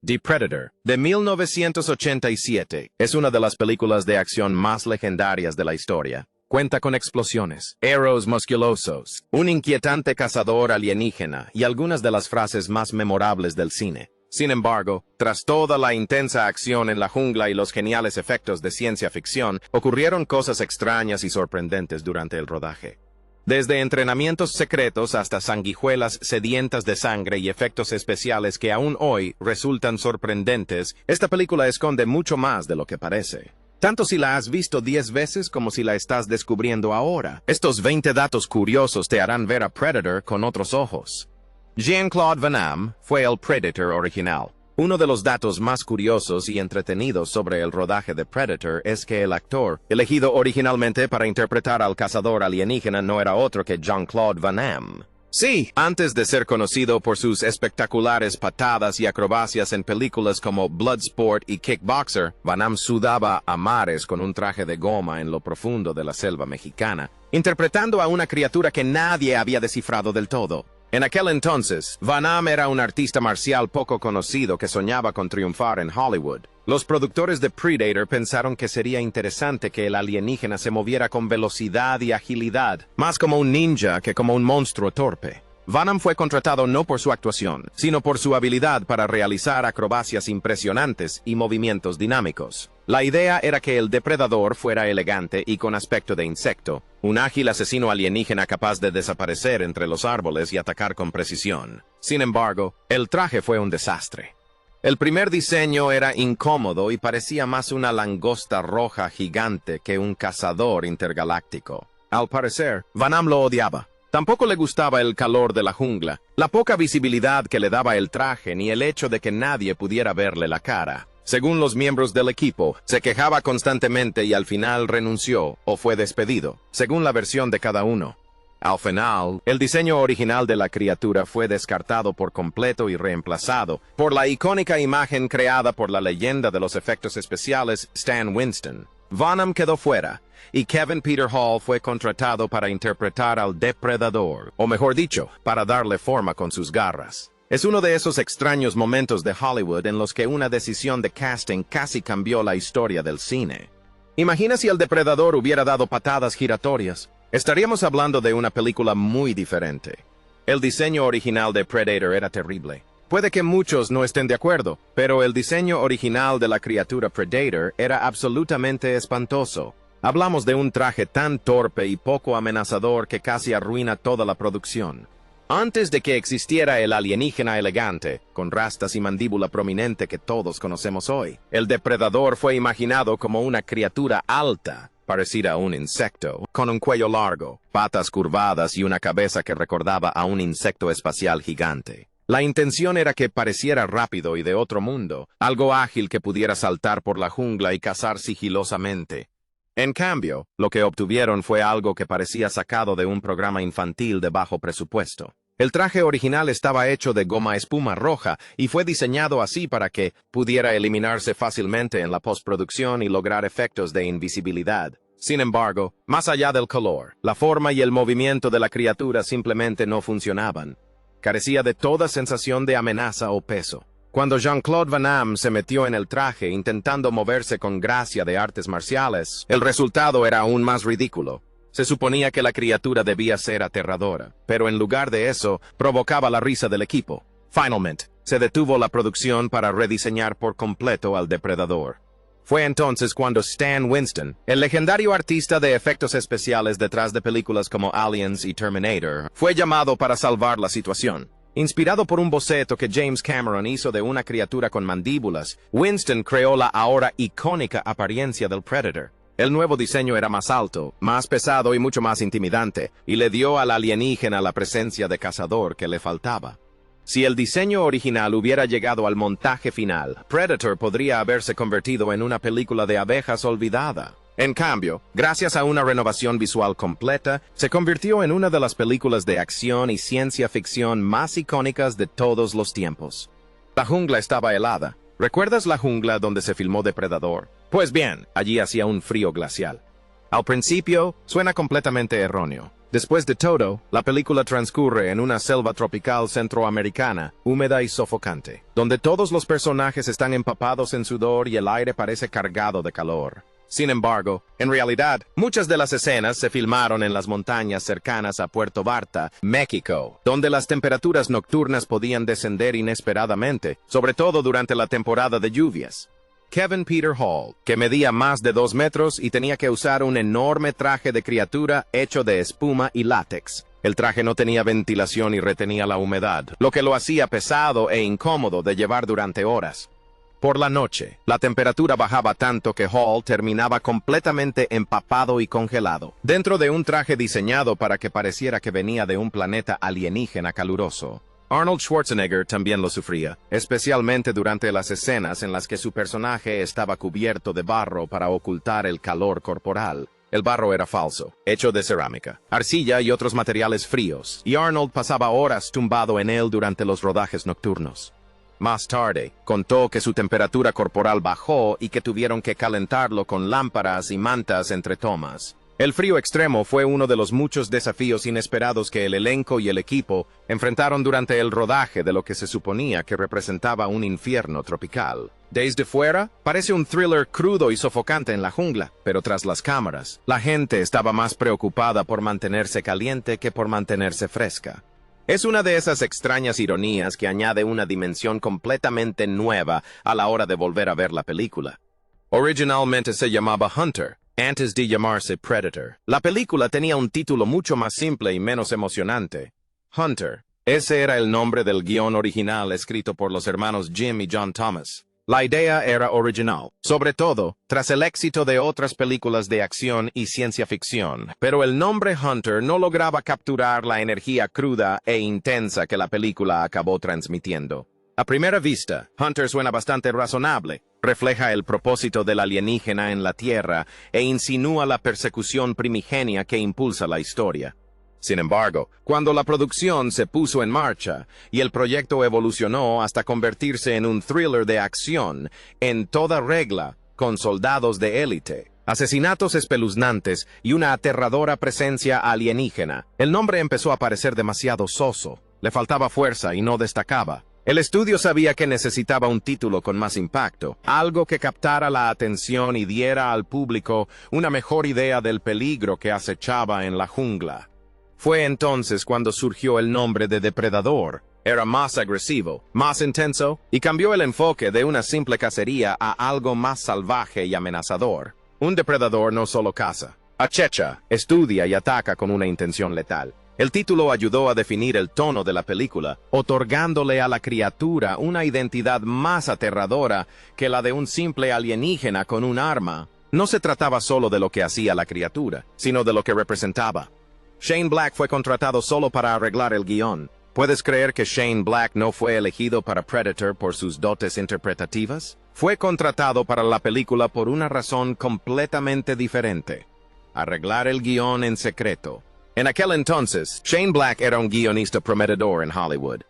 The Predator, de 1987, es una de las películas de acción más legendarias de la historia. Cuenta con explosiones, héroes musculosos, un inquietante cazador alienígena y algunas de las frases más memorables del cine. Sin embargo, tras toda la intensa acción en la jungla y los geniales efectos de ciencia ficción, ocurrieron cosas extrañas y sorprendentes durante el rodaje. Desde entrenamientos secretos hasta sanguijuelas sedientas de sangre y efectos especiales que aún hoy resultan sorprendentes, esta película esconde mucho más de lo que parece. Tanto si la has visto 10 veces como si la estás descubriendo ahora. Estos 20 datos curiosos te harán ver a Predator con otros ojos. Jean-Claude Van Damme fue el Predator original. Uno de los datos más curiosos y entretenidos sobre el rodaje de Predator es que el actor, elegido originalmente para interpretar al cazador alienígena, no era otro que Jean-Claude Van Damme. Sí, antes de ser conocido por sus espectaculares patadas y acrobacias en películas como Bloodsport y Kickboxer, Van Damme sudaba a mares con un traje de goma en lo profundo de la selva mexicana, interpretando a una criatura que nadie había descifrado del todo. En aquel entonces, Van Damme era un artista marcial poco conocido que soñaba con triunfar en Hollywood. Los productores de Predator pensaron que sería interesante que el alienígena se moviera con velocidad y agilidad, más como un ninja que como un monstruo torpe. Van Damme fue contratado no por su actuación, sino por su habilidad para realizar acrobacias impresionantes y movimientos dinámicos. La idea era que el depredador fuera elegante y con aspecto de insecto, un ágil asesino alienígena capaz de desaparecer entre los árboles y atacar con precisión. Sin embargo, el traje fue un desastre. El primer diseño era incómodo y parecía más una langosta roja gigante que un cazador intergaláctico. Al parecer, Van Damme lo odiaba. Tampoco le gustaba el calor de la jungla, la poca visibilidad que le daba el traje ni el hecho de que nadie pudiera verle la cara. Según los miembros del equipo, se quejaba constantemente y al final renunció o fue despedido, según la versión de cada uno. Al final, el diseño original de la criatura fue descartado por completo y reemplazado por la icónica imagen creada por la leyenda de los efectos especiales Stan Winston. Van Damme quedó fuera, y Kevin Peter Hall fue contratado para interpretar al depredador, o mejor dicho, para darle forma con sus garras. Es uno de esos extraños momentos de Hollywood en los que una decisión de casting casi cambió la historia del cine. Imagina si el depredador hubiera dado patadas giratorias. Estaríamos hablando de una película muy diferente. El diseño original de Predator era terrible. Puede que muchos no estén de acuerdo, pero el diseño original de la criatura Predator era absolutamente espantoso. Hablamos de un traje tan torpe y poco amenazador que casi arruina toda la producción. Antes de que existiera el alienígena elegante, con rastas y mandíbula prominente que todos conocemos hoy, el depredador fue imaginado como una criatura alta, parecida a un insecto, con un cuello largo, patas curvadas y una cabeza que recordaba a un insecto espacial gigante. La intención era que pareciera rápido y de otro mundo, algo ágil que pudiera saltar por la jungla y cazar sigilosamente. En cambio, lo que obtuvieron fue algo que parecía sacado de un programa infantil de bajo presupuesto. El traje original estaba hecho de goma espuma roja y fue diseñado así para que pudiera eliminarse fácilmente en la postproducción y lograr efectos de invisibilidad. Sin embargo, más allá del color, la forma y el movimiento de la criatura simplemente no funcionaban. Carecía de toda sensación de amenaza o peso. Cuando Jean-Claude Van Damme se metió en el traje intentando moverse con gracia de artes marciales, el resultado era aún más ridículo. Se suponía que la criatura debía ser aterradora, pero en lugar de eso, provocaba la risa del equipo. Finalmente, se detuvo la producción para rediseñar por completo al depredador. Fue entonces cuando Stan Winston, el legendario artista de efectos especiales detrás de películas como Aliens y Terminator, fue llamado para salvar la situación. Inspirado por un boceto que James Cameron hizo de una criatura con mandíbulas, Winston creó la ahora icónica apariencia del Predator. El nuevo diseño era más alto, más pesado y mucho más intimidante, y le dio al alienígena la presencia de cazador que le faltaba. Si el diseño original hubiera llegado al montaje final, Predator podría haberse convertido en una película de abejas olvidada. En cambio, gracias a una renovación visual completa, se convirtió en una de las películas de acción y ciencia ficción más icónicas de todos los tiempos. La jungla estaba helada. ¿Recuerdas la jungla donde se filmó Depredador? Pues bien, allí hacía un frío glacial. Al principio, suena completamente erróneo. Después de todo, la película transcurre en una selva tropical centroamericana, húmeda y sofocante, donde todos los personajes están empapados en sudor y el aire parece cargado de calor. Sin embargo, en realidad, muchas de las escenas se filmaron en las montañas cercanas a Puerto Vallarta, México, donde las temperaturas nocturnas podían descender inesperadamente, sobre todo durante la temporada de lluvias. Kevin Peter Hall, que medía más de 2 metros y tenía que usar un enorme traje de criatura hecho de espuma y látex. El traje no tenía ventilación y retenía la humedad, lo que lo hacía pesado e incómodo de llevar durante horas. Por la noche, la temperatura bajaba tanto que Hall terminaba completamente empapado y congelado, dentro de un traje diseñado para que pareciera que venía de un planeta alienígena caluroso. Arnold Schwarzenegger también lo sufría, especialmente durante las escenas en las que su personaje estaba cubierto de barro para ocultar el calor corporal. El barro era falso, hecho de cerámica, arcilla y otros materiales fríos, y Arnold pasaba horas tumbado en él durante los rodajes nocturnos. Más tarde, contó que su temperatura corporal bajó y que tuvieron que calentarlo con lámparas y mantas entre tomas. El frío extremo fue uno de los muchos desafíos inesperados que el elenco y el equipo enfrentaron durante el rodaje de lo que se suponía que representaba un infierno tropical. Desde fuera, parece un thriller crudo y sofocante en la jungla, pero tras las cámaras, la gente estaba más preocupada por mantenerse caliente que por mantenerse fresca. Es una de esas extrañas ironías que añade una dimensión completamente nueva a la hora de volver a ver la película. Originalmente se llamaba Hunter, antes de llamarse Predator. La película tenía un título mucho más simple y menos emocionante. Hunter. Ese era el nombre del guión original escrito por los hermanos Jim y John Thomas. La idea era original, sobre todo tras el éxito de otras películas de acción y ciencia ficción, pero el nombre Hunter no lograba capturar la energía cruda e intensa que la película acabó transmitiendo. A primera vista, Hunter suena bastante razonable, refleja el propósito del alienígena en la Tierra e insinúa la persecución primigenia que impulsa la historia. Sin embargo, cuando la producción se puso en marcha y el proyecto evolucionó hasta convertirse en un thriller de acción, en toda regla, con soldados de élite, asesinatos espeluznantes y una aterradora presencia alienígena, el nombre empezó a parecer demasiado soso, le faltaba fuerza y no destacaba. El estudio sabía que necesitaba un título con más impacto, algo que captara la atención y diera al público una mejor idea del peligro que acechaba en la jungla. Fue entonces cuando surgió el nombre de Depredador. Era más agresivo, más intenso, y cambió el enfoque de una simple cacería a algo más salvaje y amenazador. Un depredador no solo caza, acecha, estudia y ataca con una intención letal. El título ayudó a definir el tono de la película, otorgándole a la criatura una identidad más aterradora que la de un simple alienígena con un arma. No se trataba solo de lo que hacía la criatura, sino de lo que representaba. Shane Black fue contratado solo para arreglar el guión. ¿Puedes creer que Shane Black no fue elegido para Predator por sus dotes interpretativas? Fue contratado para la película por una razón completamente diferente: arreglar el guión en secreto. En aquel entonces, Shane Black era un guionista prometedor en Hollywood.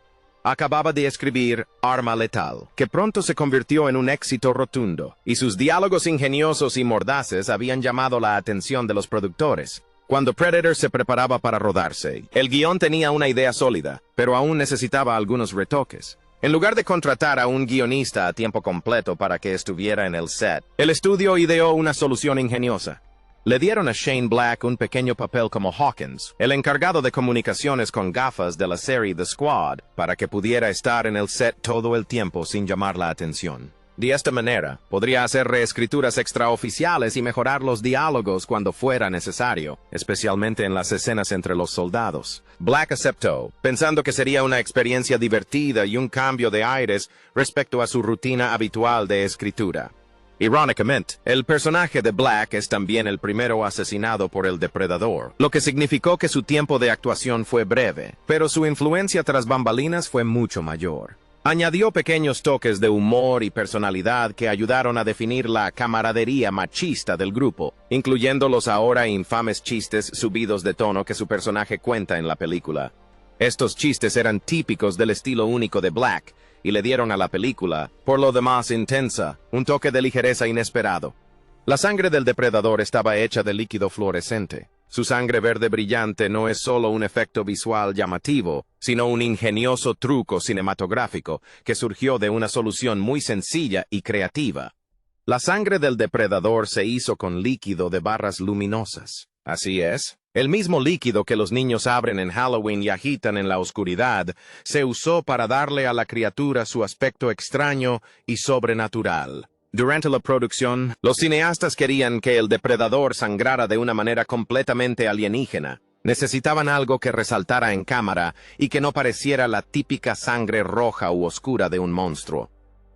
Acababa de escribir Arma Letal, que pronto se convirtió en un éxito rotundo, y sus diálogos ingeniosos y mordaces habían llamado la atención de los productores. Cuando Predator se preparaba para rodarse, el guión tenía una idea sólida, pero aún necesitaba algunos retoques. En lugar de contratar a un guionista a tiempo completo para que estuviera en el set, el estudio ideó una solución ingeniosa. Le dieron a Shane Black un pequeño papel como Hawkins, el encargado de comunicaciones con gafas de la serie The Squad, para que pudiera estar en el set todo el tiempo sin llamar la atención. De esta manera, podría hacer reescrituras extraoficiales y mejorar los diálogos cuando fuera necesario, especialmente en las escenas entre los soldados. Black aceptó, pensando que sería una experiencia divertida y un cambio de aires respecto a su rutina habitual de escritura. Irónicamente, el personaje de Black es también el primero asesinado por el depredador, lo que significó que su tiempo de actuación fue breve, pero su influencia tras bambalinas fue mucho mayor. Añadió pequeños toques de humor y personalidad que ayudaron a definir la camaradería machista del grupo, incluyendo los ahora infames chistes subidos de tono que su personaje cuenta en la película. Estos chistes eran típicos del estilo único de Black, y le dieron a la película, por lo demás intensa, un toque de ligereza inesperado. La sangre del depredador estaba hecha de líquido fluorescente. Su sangre verde brillante no es solo un efecto visual llamativo, sino un ingenioso truco cinematográfico que surgió de una solución muy sencilla y creativa. La sangre del depredador se hizo con líquido de barras luminosas. Así es. El mismo líquido que los niños abren en Halloween y agitan en la oscuridad, se usó para darle a la criatura su aspecto extraño y sobrenatural. Durante la producción, los cineastas querían que el depredador sangrara de una manera completamente alienígena. Necesitaban algo que resaltara en cámara y que no pareciera la típica sangre roja u oscura de un monstruo.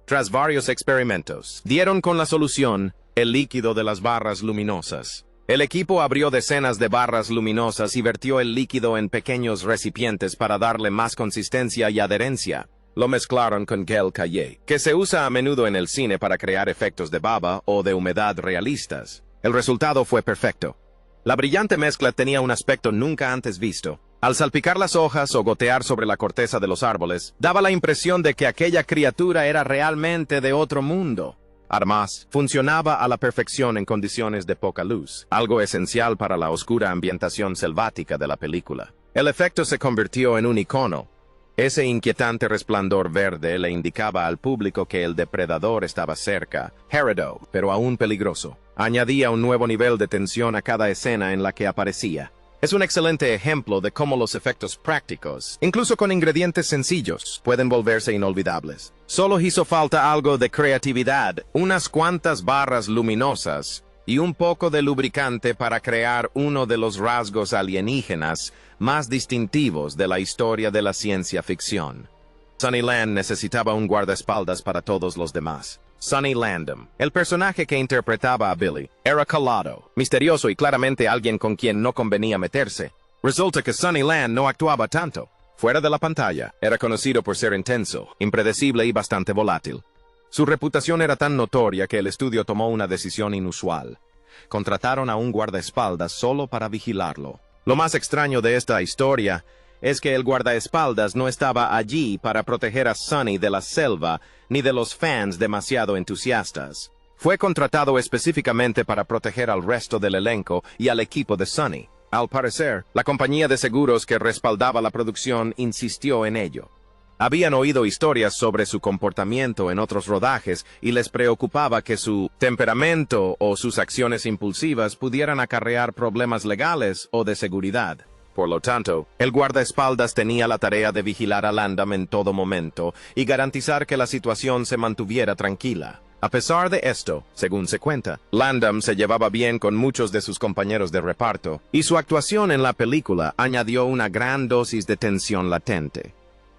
Tras varios experimentos, dieron con la solución, el líquido de las barras luminosas. El equipo abrió decenas de barras luminosas y vertió el líquido en pequeños recipientes para darle más consistencia y adherencia. Lo mezclaron con gel caillé, que se usa a menudo en el cine para crear efectos de baba o de humedad realistas. El resultado fue perfecto. La brillante mezcla tenía un aspecto nunca antes visto. Al salpicar las hojas o gotear sobre la corteza de los árboles, daba la impresión de que aquella criatura era realmente de otro mundo. Además, funcionaba a la perfección en condiciones de poca luz, algo esencial para la oscura ambientación selvática de la película. El efecto se convirtió en un icono. Ese inquietante resplandor verde le indicaba al público que el depredador estaba cerca, gélido, pero aún peligroso. Añadía un nuevo nivel de tensión a cada escena en la que aparecía. Es un excelente ejemplo de cómo los efectos prácticos, incluso con ingredientes sencillos, pueden volverse inolvidables. Solo hizo falta algo de creatividad, unas cuantas barras luminosas y un poco de lubricante para crear uno de los rasgos alienígenas más distintivos de la historia de la ciencia ficción. Sonny Land necesitaba un guardaespaldas para todos los demás. Sonny Landham, el personaje que interpretaba a Billy, era calado, misterioso y claramente alguien con quien no convenía meterse. Resulta que Sonny Land no actuaba tanto. Fuera de la pantalla, era conocido por ser intenso, impredecible y bastante volátil. Su reputación era tan notoria que el estudio tomó una decisión inusual. Contrataron a un guardaespaldas solo para vigilarlo. Lo más extraño de esta historia es que el guardaespaldas no estaba allí para proteger a Sonny de la selva ni de los fans demasiado entusiastas. Fue contratado específicamente para proteger al resto del elenco y al equipo de Sonny. Al parecer, la compañía de seguros que respaldaba la producción insistió en ello. Habían oído historias sobre su comportamiento en otros rodajes y les preocupaba que su temperamento o sus acciones impulsivas pudieran acarrear problemas legales o de seguridad. Por lo tanto, el guardaespaldas tenía la tarea de vigilar a Landham en todo momento y garantizar que la situación se mantuviera tranquila. A pesar de esto, según se cuenta, Landham se llevaba bien con muchos de sus compañeros de reparto, y su actuación en la película añadió una gran dosis de tensión latente.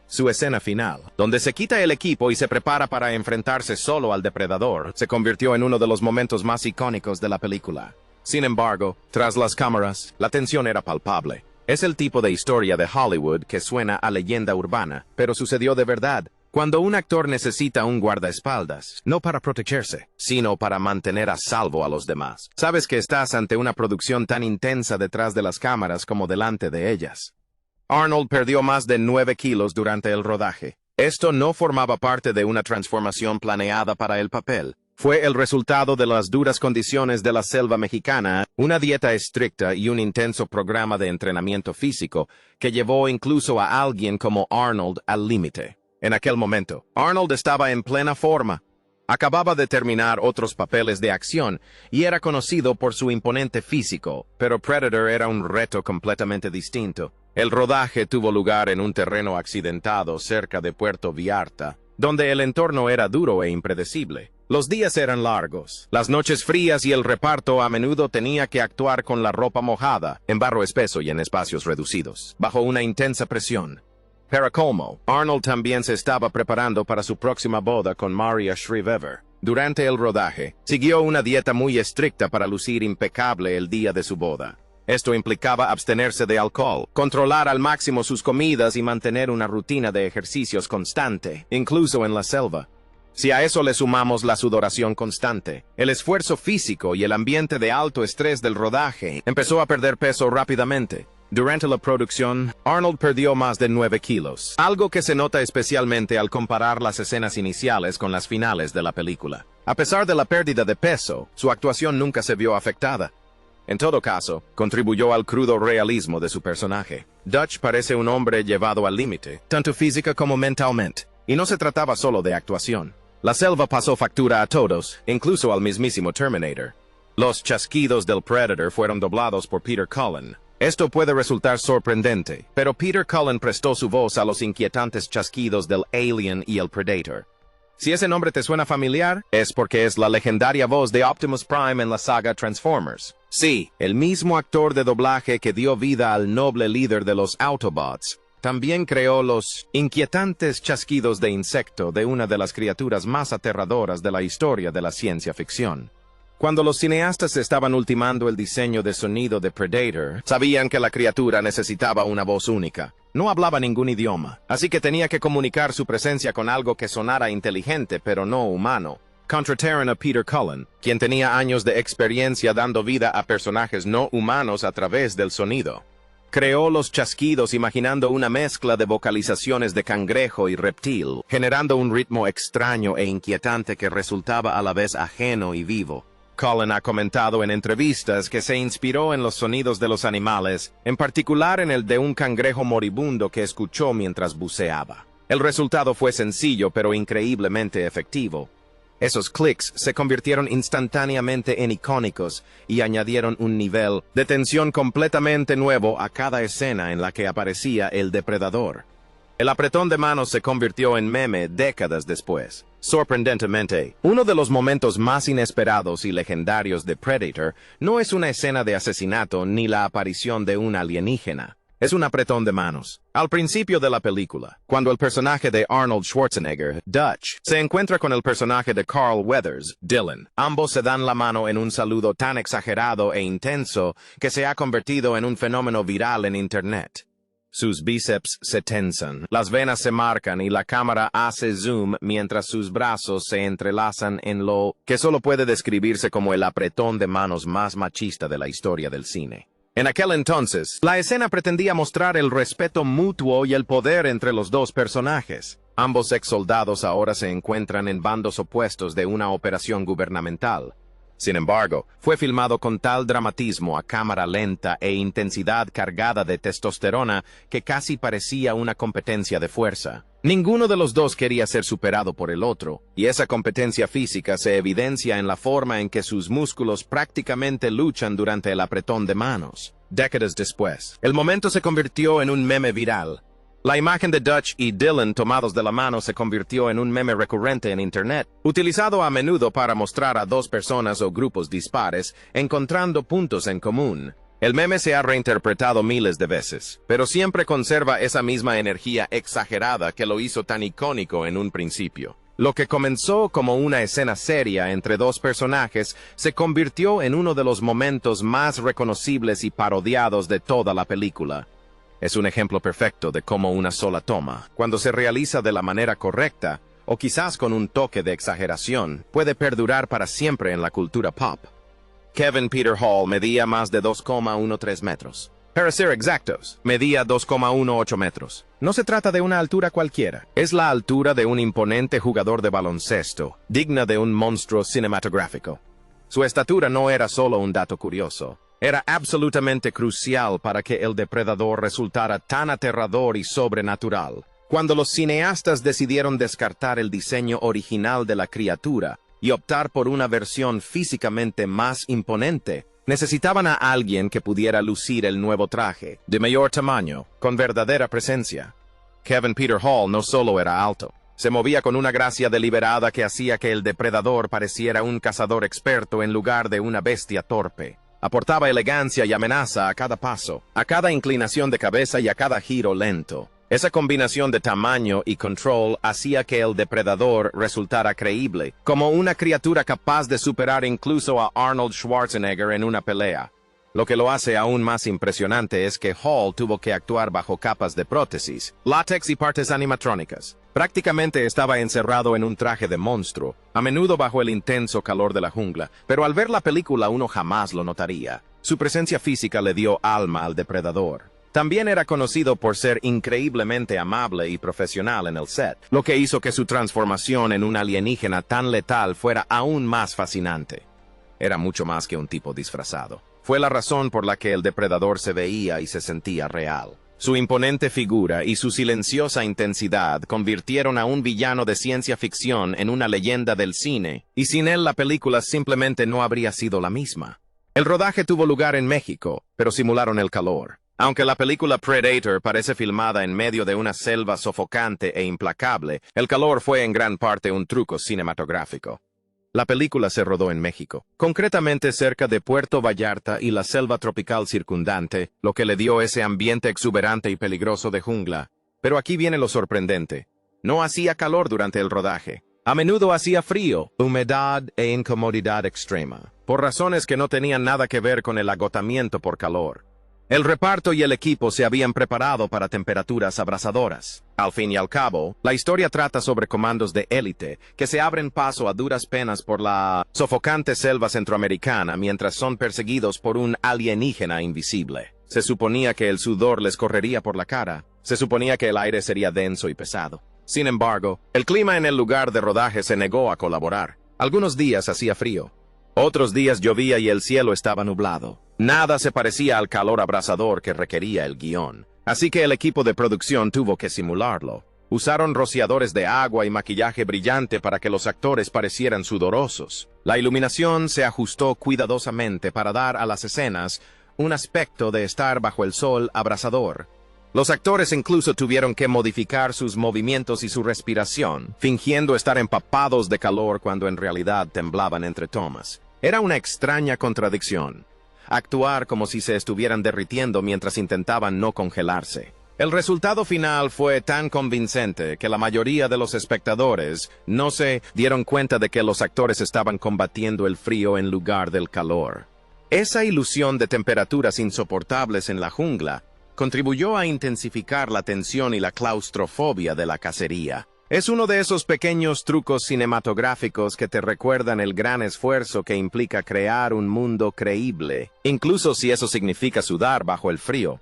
Su escena final, donde se quita el equipo y se prepara para enfrentarse solo al depredador, se convirtió en uno de los momentos más icónicos de la película. Sin embargo, tras las cámaras, la tensión era palpable. Es el tipo de historia de Hollywood que suena a leyenda urbana, pero sucedió de verdad. Cuando un actor necesita un guardaespaldas, no para protegerse, sino para mantener a salvo a los demás, sabes que estás ante una producción tan intensa detrás de las cámaras como delante de ellas. Arnold perdió más de 9 kilos durante el rodaje. Esto no formaba parte de una transformación planeada para el papel. Fue el resultado de las duras condiciones de la selva mexicana, una dieta estricta y un intenso programa de entrenamiento físico que llevó incluso a alguien como Arnold al límite. En aquel momento, Arnold estaba en plena forma. Acababa de terminar otros papeles de acción y era conocido por su imponente físico, pero Predator era un reto completamente distinto. El rodaje tuvo lugar en un terreno accidentado cerca de Puerto Vallarta, donde el entorno era duro e impredecible. Los días eran largos, las noches frías y el reparto a menudo tenía que actuar con la ropa mojada, en barro espeso y en espacios reducidos, bajo una intensa presión. Para colmo, Arnold también se estaba preparando para su próxima boda con Maria Shriver. Durante el rodaje, siguió una dieta muy estricta para lucir impecable el día de su boda. Esto implicaba abstenerse de alcohol, controlar al máximo sus comidas y mantener una rutina de ejercicios constante, incluso en la selva. Si a eso le sumamos la sudoración constante, el esfuerzo físico y el ambiente de alto estrés del rodaje, empezó a perder peso rápidamente. Durante la producción, Arnold perdió más de 9 kilos, algo que se nota especialmente al comparar las escenas iniciales con las finales de la película. A pesar de la pérdida de peso, su actuación nunca se vio afectada. En todo caso, contribuyó al crudo realismo de su personaje. Dutch parece un hombre llevado al límite, tanto física como mentalmente, y no se trataba solo de actuación. La selva pasó factura a todos, incluso al mismísimo Terminator. Los chasquidos del Predator fueron doblados por Peter Cullen. Esto puede resultar sorprendente, pero Peter Cullen prestó su voz a los inquietantes chasquidos del Alien y el Predator. Si ese nombre te suena familiar, es porque es la legendaria voz de Optimus Prime en la saga Transformers. Sí, el mismo actor de doblaje que dio vida al noble líder de los Autobots, también creó los inquietantes chasquidos de insecto de una de las criaturas más aterradoras de la historia de la ciencia ficción. Cuando los cineastas estaban ultimando el diseño de sonido de Predator, sabían que la criatura necesitaba una voz única. No hablaba ningún idioma, así que tenía que comunicar su presencia con algo que sonara inteligente pero no humano. Contrataron a Peter Cullen, quien tenía años de experiencia dando vida a personajes no humanos a través del sonido. Creó los chasquidos imaginando una mezcla de vocalizaciones de cangrejo y reptil, generando un ritmo extraño e inquietante que resultaba a la vez ajeno y vivo. Cullen ha comentado en entrevistas que se inspiró en los sonidos de los animales, en particular en el de un cangrejo moribundo que escuchó mientras buceaba. El resultado fue sencillo pero increíblemente efectivo. Esos clics se convirtieron instantáneamente en icónicos y añadieron un nivel de tensión completamente nuevo a cada escena en la que aparecía el depredador. El apretón de manos se convirtió en meme décadas después. Sorprendentemente, uno de los momentos más inesperados y legendarios de Predator no es una escena de asesinato ni la aparición de un alienígena. Es un apretón de manos. Al principio de la película, cuando el personaje de Arnold Schwarzenegger, Dutch, se encuentra con el personaje de Carl Weathers, Dylan, ambos se dan la mano en un saludo tan exagerado e intenso que se ha convertido en un fenómeno viral en Internet. Sus bíceps se tensan, las venas se marcan y la cámara hace zoom mientras sus brazos se entrelazan en lo que solo puede describirse como el apretón de manos más machista de la historia del cine. En aquel entonces, la escena pretendía mostrar el respeto mutuo y el poder entre los dos personajes. Ambos ex soldados ahora se encuentran en bandos opuestos de una operación gubernamental. Sin embargo, fue filmado con tal dramatismo a cámara lenta e intensidad cargada de testosterona que casi parecía una competencia de fuerza. Ninguno de los dos quería ser superado por el otro, y esa competencia física se evidencia en la forma en que sus músculos prácticamente luchan durante el apretón de manos. Décadas después, el momento se convirtió en un meme viral. La imagen de Dutch y Dylan tomados de la mano se convirtió en un meme recurrente en Internet, utilizado a menudo para mostrar a dos personas o grupos dispares encontrando puntos en común. El meme se ha reinterpretado miles de veces, pero siempre conserva esa misma energía exagerada que lo hizo tan icónico en un principio. Lo que comenzó como una escena seria entre dos personajes se convirtió en uno de los momentos más reconocibles y parodiados de toda la película. Es un ejemplo perfecto de cómo una sola toma, cuando se realiza de la manera correcta, o quizás con un toque de exageración, puede perdurar para siempre en la cultura pop. Kevin Peter Hall medía más de 2,13 metros. Para ser exactos, medía 2,18 metros. No se trata de una altura cualquiera, es la altura de un imponente jugador de baloncesto, digna de un monstruo cinematográfico. Su estatura no era solo un dato curioso. Era absolutamente crucial para que el depredador resultara tan aterrador y sobrenatural. Cuando los cineastas decidieron descartar el diseño original de la criatura y optar por una versión físicamente más imponente, necesitaban a alguien que pudiera lucir el nuevo traje, de mayor tamaño, con verdadera presencia. Kevin Peter Hall no solo era alto, se movía con una gracia deliberada que hacía que el depredador pareciera un cazador experto en lugar de una bestia torpe. Aportaba elegancia y amenaza a cada paso, a cada inclinación de cabeza y a cada giro lento. Esa combinación de tamaño y control hacía que el depredador resultara creíble, como una criatura capaz de superar incluso a Arnold Schwarzenegger en una pelea. Lo que lo hace aún más impresionante es que Hall tuvo que actuar bajo capas de prótesis, látex y partes animatrónicas. Prácticamente estaba encerrado en un traje de monstruo, a menudo bajo el intenso calor de la jungla, pero al ver la película uno jamás lo notaría. Su presencia física le dio alma al depredador. También era conocido por ser increíblemente amable y profesional en el set, lo que hizo que su transformación en un alienígena tan letal fuera aún más fascinante. Era mucho más que un tipo disfrazado. fue la razón por la que el depredador se veía y se sentía real. Su imponente figura y su silenciosa intensidad convirtieron a un villano de ciencia ficción en una leyenda del cine, y sin él la película simplemente no habría sido la misma. El rodaje tuvo lugar en México, pero simularon el calor. Aunque la película Predator parece filmada en medio de una selva sofocante e implacable, el calor fue en gran parte un truco cinematográfico. La película se rodó en México, concretamente cerca de Puerto Vallarta y la selva tropical circundante, lo que le dio ese ambiente exuberante y peligroso de jungla. Pero aquí viene lo sorprendente. No hacía calor durante el rodaje. A menudo hacía frío, humedad e incomodidad extrema, por razones que no tenían nada que ver con el agotamiento por calor. El reparto y el equipo se habían preparado para temperaturas abrasadoras. Al fin y al cabo, la historia trata sobre comandos de élite que se abren paso a duras penas por la sofocante selva centroamericana mientras son perseguidos por un alienígena invisible. Se suponía que el sudor les correría por la cara. Se suponía que el aire sería denso y pesado. Sin embargo, el clima en el lugar de rodaje se negó a colaborar. Algunos días hacía frío. Otros días llovía y el cielo estaba nublado. Nada se parecía al calor abrasador que requería el guión, así que el equipo de producción tuvo que simularlo. Usaron rociadores de agua y maquillaje brillante para que los actores parecieran sudorosos. La iluminación se ajustó cuidadosamente para dar a las escenas un aspecto de estar bajo el sol abrasador. Los actores incluso tuvieron que modificar sus movimientos y su respiración, fingiendo estar empapados de calor cuando en realidad temblaban entre tomas. Era una extraña contradicción. Actuar como si se estuvieran derritiendo mientras intentaban no congelarse. El resultado final fue tan convincente que la mayoría de los espectadores no se dieron cuenta de que los actores estaban combatiendo el frío en lugar del calor. Esa ilusión de temperaturas insoportables en la jungla contribuyó a intensificar la tensión y la claustrofobia de la cacería. Es uno de esos pequeños trucos cinematográficos que te recuerdan el gran esfuerzo que implica crear un mundo creíble, incluso si eso significa sudar bajo el frío.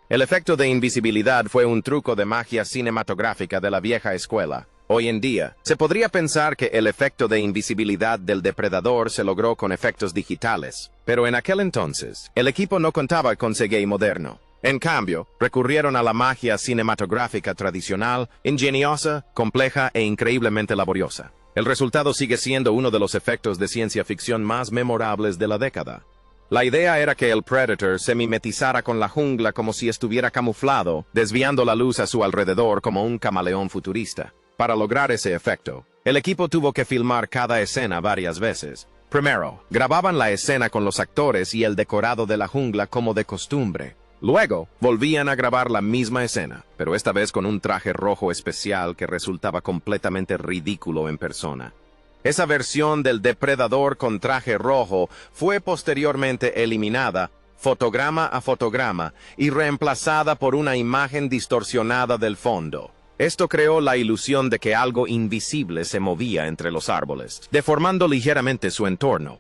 El efecto de invisibilidad fue un truco de magia cinematográfica de la vieja escuela. Hoy en día, se podría pensar que el efecto de invisibilidad del depredador se logró con efectos digitales, pero en aquel entonces, el equipo no contaba con CGI moderno. En cambio, recurrieron a la magia cinematográfica tradicional, ingeniosa, compleja e increíblemente laboriosa. El resultado sigue siendo uno de los efectos de ciencia ficción más memorables de la década. La idea era que el Predator se mimetizara con la jungla como si estuviera camuflado, desviando la luz a su alrededor como un camaleón futurista. Para lograr ese efecto, el equipo tuvo que filmar cada escena varias veces. Primero, grababan la escena con los actores y el decorado de la jungla como de costumbre. Luego, volvían a grabar la misma escena, pero esta vez con un traje rojo especial que resultaba completamente ridículo en persona. Esa versión del depredador con traje rojo fue posteriormente eliminada, fotograma a fotograma, y reemplazada por una imagen distorsionada del fondo. Esto creó la ilusión de que algo invisible se movía entre los árboles, deformando ligeramente su entorno.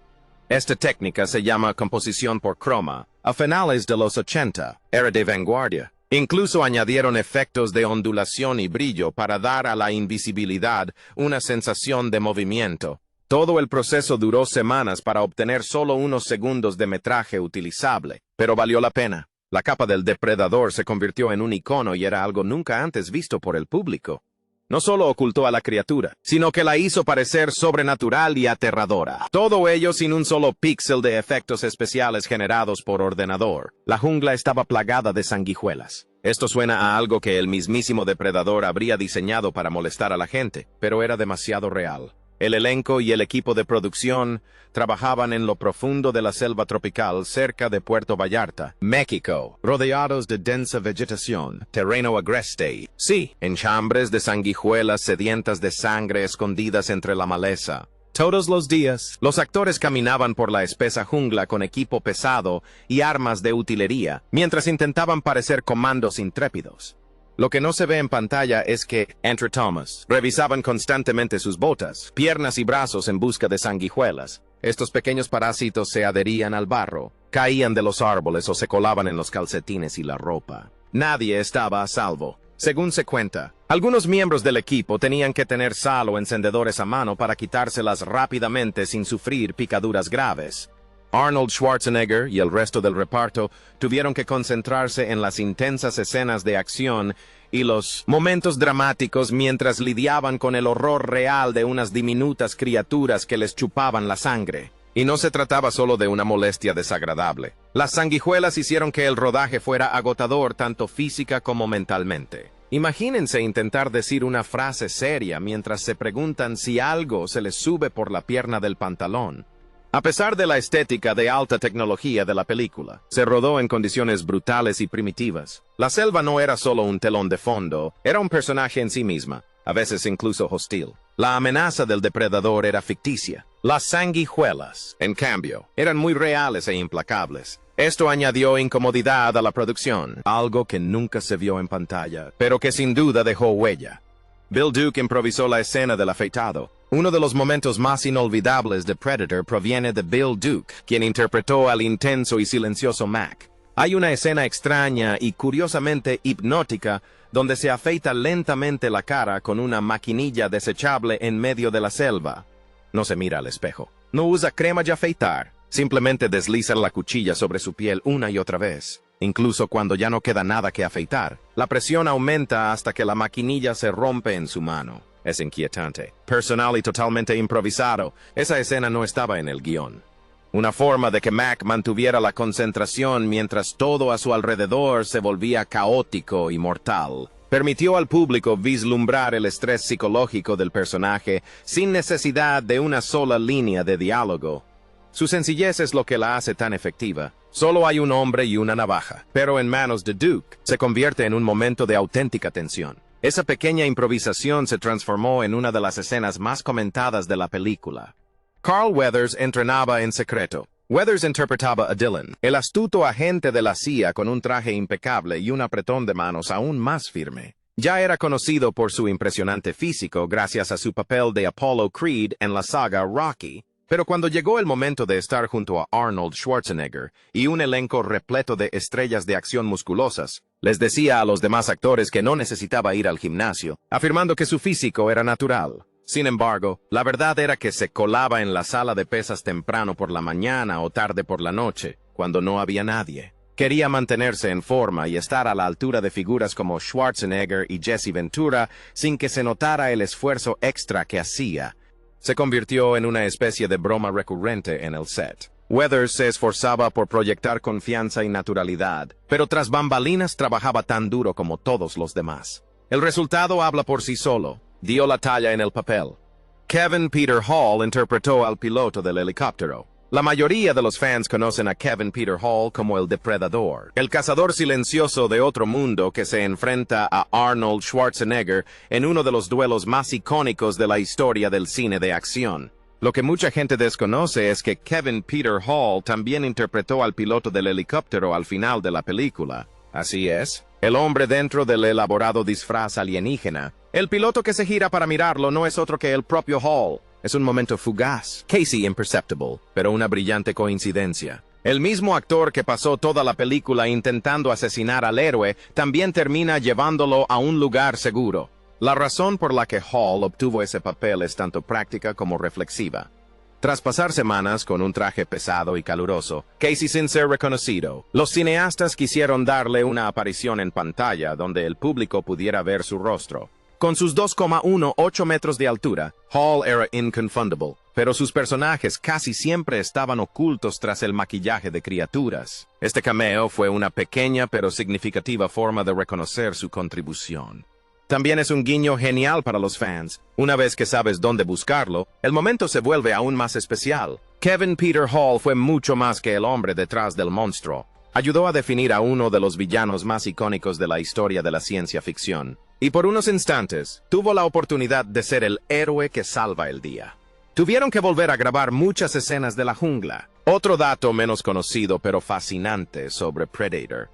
Esta técnica se llama composición por croma. A finales de los 80, era de vanguardia. Incluso añadieron efectos de ondulación y brillo para dar a la invisibilidad una sensación de movimiento. Todo el proceso duró semanas para obtener solo unos segundos de metraje utilizable, pero valió la pena. La capa del depredador se convirtió en un icono y era algo nunca antes visto por el público. No solo ocultó a la criatura, sino que la hizo parecer sobrenatural y aterradora. Todo ello sin un solo píxel de efectos especiales generados por ordenador. La jungla estaba plagada de sanguijuelas. Esto suena a algo que el mismísimo depredador habría diseñado para molestar a la gente, pero era demasiado real. El elenco y el equipo de producción trabajaban en lo profundo de la selva tropical cerca de Puerto Vallarta, México, rodeados de densa vegetación, terreno agreste, sí, enjambres de sanguijuelas sedientas de sangre escondidas entre la maleza. Todos los días, los actores caminaban por la espesa jungla con equipo pesado y armas de utilería, mientras intentaban parecer comandos intrépidos. Lo que no se ve en pantalla es que, entre tomas, revisaban constantemente sus botas, piernas y brazos en busca de sanguijuelas. Estos pequeños parásitos se adherían al barro, caían de los árboles o se colaban en los calcetines y la ropa. Nadie estaba a salvo. Según se cuenta, algunos miembros del equipo tenían que tener sal o encendedores a mano para quitárselas rápidamente sin sufrir picaduras graves. Arnold Schwarzenegger y el resto del reparto tuvieron que concentrarse en las intensas escenas de acción y los momentos dramáticos mientras lidiaban con el horror real de unas diminutas criaturas que les chupaban la sangre. Y no se trataba solo de una molestia desagradable. Las sanguijuelas hicieron que el rodaje fuera agotador tanto física como mentalmente. Imagínense intentar decir una frase seria mientras se preguntan si algo se les sube por la pierna del pantalón. A pesar de la estética de alta tecnología de la película, se rodó en condiciones brutales y primitivas. La selva no era solo un telón de fondo, era un personaje en sí misma, a veces incluso hostil. La amenaza del depredador era ficticia. Las sanguijuelas, en cambio, eran muy reales e implacables. Esto añadió incomodidad a la producción, algo que nunca se vio en pantalla, pero que sin duda dejó huella. Bill Duke improvisó la escena del afeitado. Uno de los momentos más inolvidables de Predator proviene de Bill Duke, quien interpretó al intenso y silencioso Mac. Hay una escena extraña y curiosamente hipnótica donde se afeita lentamente la cara con una maquinilla desechable en medio de la selva. No se mira al espejo. No usa crema de afeitar. Simplemente desliza la cuchilla sobre su piel una y otra vez. Incluso cuando ya no queda nada que afeitar, la presión aumenta hasta que la maquinilla se rompe en su mano. Es inquietante, personal y totalmente improvisado. Esa escena no estaba en el guión. Una forma de que Mac mantuviera la concentración mientras todo a su alrededor se volvía caótico y mortal. Permitió al público vislumbrar el estrés psicológico del personaje sin necesidad de una sola línea de diálogo. Su sencillez es lo que la hace tan efectiva. Solo hay un hombre y una navaja, pero en manos de Duke se convierte en un momento de auténtica tensión. Esa pequeña improvisación se transformó en una de las escenas más comentadas de la película. Carl Weathers entrenaba en secreto. Weathers interpretaba a Dylan, el astuto agente de la CIA con un traje impecable y un apretón de manos aún más firme. Ya era conocido por su impresionante físico gracias a su papel de Apollo Creed en la saga Rocky. Pero cuando llegó el momento de estar junto a Arnold Schwarzenegger y un elenco repleto de estrellas de acción musculosas, les decía a los demás actores que no necesitaba ir al gimnasio, afirmando que su físico era natural. Sin embargo, la verdad era que se colaba en la sala de pesas temprano por la mañana o tarde por la noche, cuando no había nadie. Quería mantenerse en forma y estar a la altura de figuras como Schwarzenegger y Jesse Ventura sin que se notara el esfuerzo extra que hacía. Se convirtió en una especie de broma recurrente en el set. Weathers se esforzaba por proyectar confianza y naturalidad, pero tras bambalinas trabajaba tan duro como todos los demás. El resultado habla por sí solo. Dio la talla en el papel. Kevin Peter Hall interpretó al piloto del helicóptero. La mayoría de los fans conocen a Kevin Peter Hall como el depredador, el cazador silencioso de otro mundo que se enfrenta a Arnold Schwarzenegger en uno de los duelos más icónicos de la historia del cine de acción. Lo que mucha gente desconoce es que Kevin Peter Hall también interpretó al piloto del helicóptero al final de la película. Así es, el hombre dentro del elaborado disfraz alienígena. El piloto que se gira para mirarlo no es otro que el propio Hall. Es un momento fugaz, casi imperceptible, pero una brillante coincidencia. El mismo actor que pasó toda la película intentando asesinar al héroe también termina llevándolo a un lugar seguro. La razón por la que Hall obtuvo ese papel es tanto práctica como reflexiva. Tras pasar semanas con un traje pesado y caluroso, casi sin ser reconocido, los cineastas quisieron darle una aparición en pantalla donde el público pudiera ver su rostro. Con sus 2,18 metros de altura, Hall era inconfundible, pero sus personajes casi siempre estaban ocultos tras el maquillaje de criaturas. Este cameo fue una pequeña pero significativa forma de reconocer su contribución. También es un guiño genial para los fans. Una vez que sabes dónde buscarlo, el momento se vuelve aún más especial. Kevin Peter Hall fue mucho más que el hombre detrás del monstruo. Ayudó a definir a uno de los villanos más icónicos de la historia de la ciencia ficción. Y por unos instantes, tuvo la oportunidad de ser el héroe que salva el día. Tuvieron que volver a grabar muchas escenas de la jungla. Otro dato menos conocido pero fascinante sobre Predator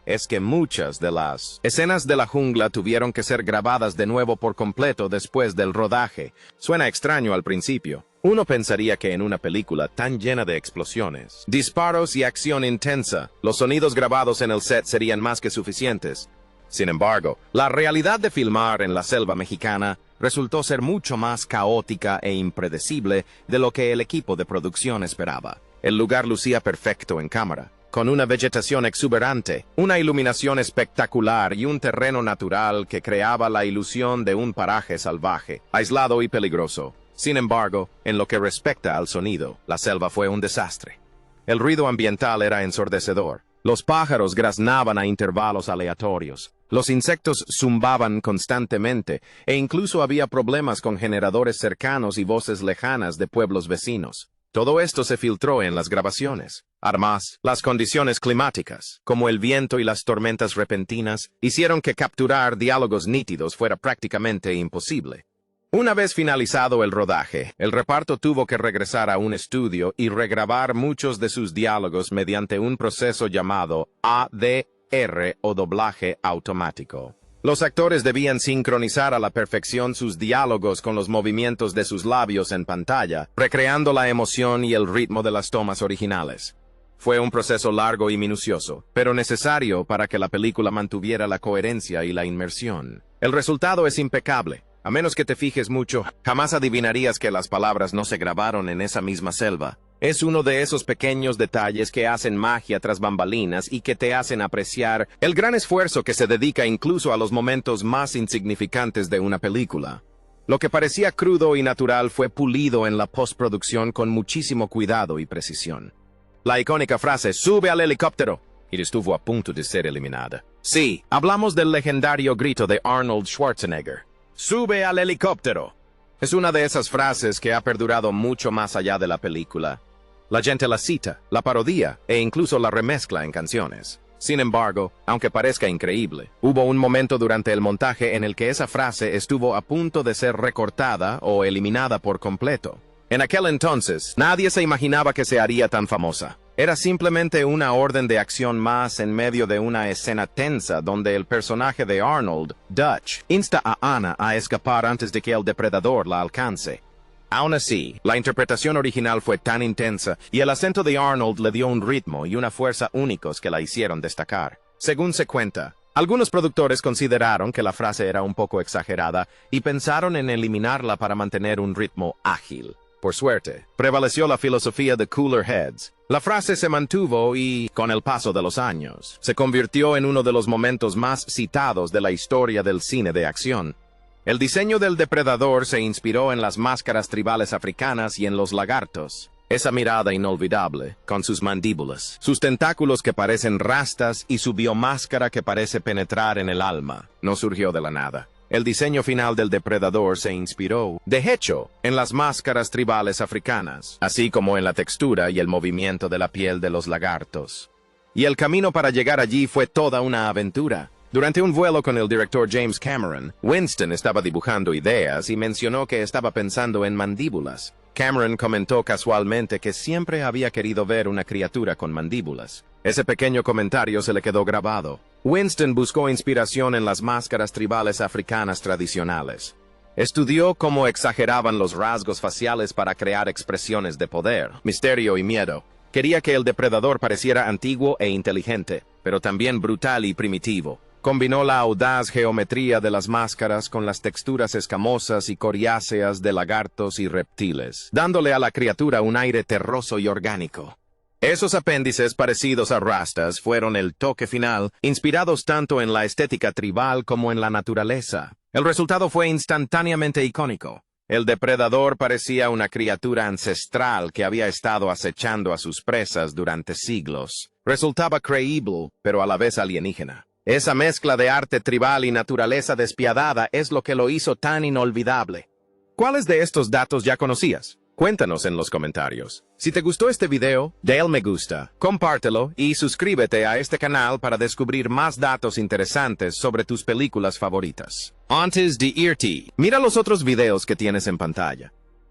es que muchas de las escenas de la jungla tuvieron que ser grabadas de nuevo por completo después del rodaje. Suena extraño al principio. Uno pensaría que en una película tan llena de explosiones, disparos y acción intensa, los sonidos grabados en el set serían más que suficientes. Sin embargo, la realidad de filmar en la selva mexicana resultó ser mucho más caótica e impredecible de lo que el equipo de producción esperaba. El lugar lucía perfecto en cámara, con una vegetación exuberante, una iluminación espectacular y un terreno natural que creaba la ilusión de un paraje salvaje, aislado y peligroso. Sin embargo, en lo que respecta al sonido, la selva fue un desastre. El ruido ambiental era ensordecedor. Los pájaros graznaban a intervalos aleatorios. Los insectos zumbaban constantemente, e incluso había problemas con generadores cercanos y voces lejanas de pueblos vecinos. Todo esto se filtró en las grabaciones. Además, las condiciones climáticas, como el viento y las tormentas repentinas, hicieron que capturar diálogos nítidos fuera prácticamente imposible. Una vez finalizado el rodaje, el reparto tuvo que regresar a un estudio y regrabar muchos de sus diálogos mediante un proceso llamado ADR o doblaje automático. Los actores debían sincronizar a la perfección sus diálogos con los movimientos de sus labios en pantalla, recreando la emoción y el ritmo de las tomas originales. Fue un proceso largo y minucioso, pero necesario para que la película mantuviera la coherencia y la inmersión. El resultado es impecable. A menos que te fijes mucho, jamás adivinarías que las palabras no se grabaron en esa misma selva. Es uno de esos pequeños detalles que hacen magia tras bambalinas y que te hacen apreciar el gran esfuerzo que se dedica incluso a los momentos más insignificantes de una película. Lo que parecía crudo y natural fue pulido en la postproducción con muchísimo cuidado y precisión. La icónica frase «¡Sube al helicóptero!» y estuvo a punto de ser eliminada. Sí, hablamos del legendario grito de Arnold Schwarzenegger. ¡Sube al helicóptero! Es una de esas frases que ha perdurado mucho más allá de la película. La gente la cita, la parodia e incluso la remezcla en canciones. Sin embargo, aunque parezca increíble, hubo un momento durante el montaje en el que esa frase estuvo a punto de ser recortada o eliminada por completo. En aquel entonces, nadie se imaginaba que se haría tan famosa. Era simplemente una orden de acción más en medio de una escena tensa donde el personaje de Arnold, Dutch, insta a Anna a escapar antes de que el depredador la alcance. Aún así, la interpretación original fue tan intensa y el acento de Arnold le dio un ritmo y una fuerza únicos que la hicieron destacar. Según se cuenta, algunos productores consideraron que la frase era un poco exagerada y pensaron en eliminarla para mantener un ritmo ágil. Por suerte, prevaleció la filosofía de Cooler Heads. La frase se mantuvo y, con el paso de los años, se convirtió en uno de los momentos más citados de la historia del cine de acción. El diseño del depredador se inspiró en las máscaras tribales africanas y en los lagartos. Esa mirada inolvidable, con sus mandíbulas, sus tentáculos que parecen rastas y su biomáscara que parece penetrar en el alma, no surgió de la nada. El diseño final del depredador se inspiró, de hecho, en las máscaras tribales africanas, así como en la textura y el movimiento de la piel de los lagartos. Y el camino para llegar allí fue toda una aventura. Durante un vuelo con el director James Cameron, Winston estaba dibujando ideas y mencionó que estaba pensando en mandíbulas. Cameron comentó casualmente que siempre había querido ver una criatura con mandíbulas. Ese pequeño comentario se le quedó grabado. Winston buscó inspiración en las máscaras tribales africanas tradicionales. Estudió cómo exageraban los rasgos faciales para crear expresiones de poder, misterio y miedo. Quería que el depredador pareciera antiguo e inteligente, pero también brutal y primitivo. Combinó la audaz geometría de las máscaras con las texturas escamosas y coriáceas de lagartos y reptiles, dándole a la criatura un aire terroso y orgánico. Esos apéndices parecidos a rastas fueron el toque final, inspirados tanto en la estética tribal como en la naturaleza. El resultado fue instantáneamente icónico. El depredador parecía una criatura ancestral que había estado acechando a sus presas durante siglos. Resultaba creíble, pero a la vez alienígena. Esa mezcla de arte tribal y naturaleza despiadada es lo que lo hizo tan inolvidable. ¿Cuáles de estos datos ya conocías? Cuéntanos en los comentarios. Si te gustó este video, dale me gusta, compártelo y suscríbete a este canal para descubrir más datos interesantes sobre tus películas favoritas. Antes de irte, mira los otros videos que tienes en pantalla.